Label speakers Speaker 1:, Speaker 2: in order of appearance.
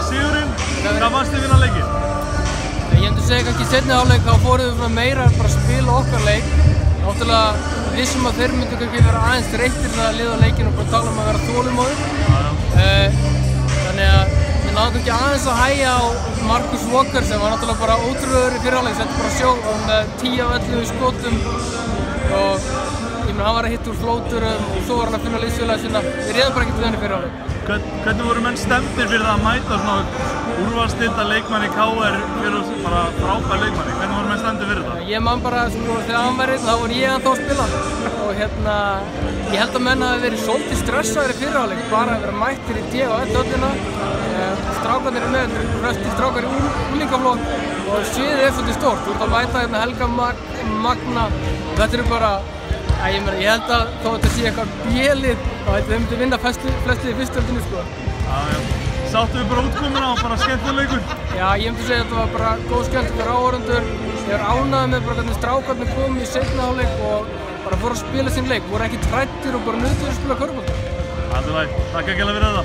Speaker 1: með sigurinn. Hvað fannst þið vinna leikinn?
Speaker 2: Ég myndi segja kannski í seinni hálfleik þá fórum við meira bara að spila okkar leik. Náttúrulega vissum að þeir myndu kannski vera aðeins þreyttir að liða leikinn og bara tala um að vera þolinmóðir. Þannig að við náðum ekki aðeins að hægja á Marcus Walker sem var náttúrulega bara ótrúlegur í fyrri hálfleik, setti bara sjó með 10 af 11 skotum og ég meina hann var að hitta úr flóturum og svo var hann að finna liðsfélaga sína. Við réðum bara ekkert við hann í fyrri hálfleik.
Speaker 1: Hvernig voru menn stemmdir fyrir það að mæta svona úrvalsdeilda leikmann í KR fyrir bara frábær leikmanni? Hvernig voru menn stemmdir fyrir það?
Speaker 2: Ég man bara þegar hann var einn þá var ég ennþá að spila og ég held að menn hafi verið svolítið stressaðir í fyrri hálfleik, bara að vera mættir í D og öllina. Strákarnir eru með, flestir strákar í unglingaflokk og sviðið er svolítið stórt. Þú ert að mæta hérna Helga Magna og þetta eru bara, ég held að þó að þetta sé eitthvað bjelið þá þau myndu vinna flestið í fyrstöldinni sko.
Speaker 1: Sáttu við bara útkomuna og bara skemmtilegur leikur?
Speaker 2: Já, ég myndi segja að þetta var bara góð skemmtilegur áhorfendur. Ég er ánægður með bara hvernig strákarnir komu í seinni hálfleik og bara fóru að spila sinn leik, voru ekki trættir og bara nutuðu að spila körfubolta.
Speaker 1: Alltaf læg, takk fyrir þetta.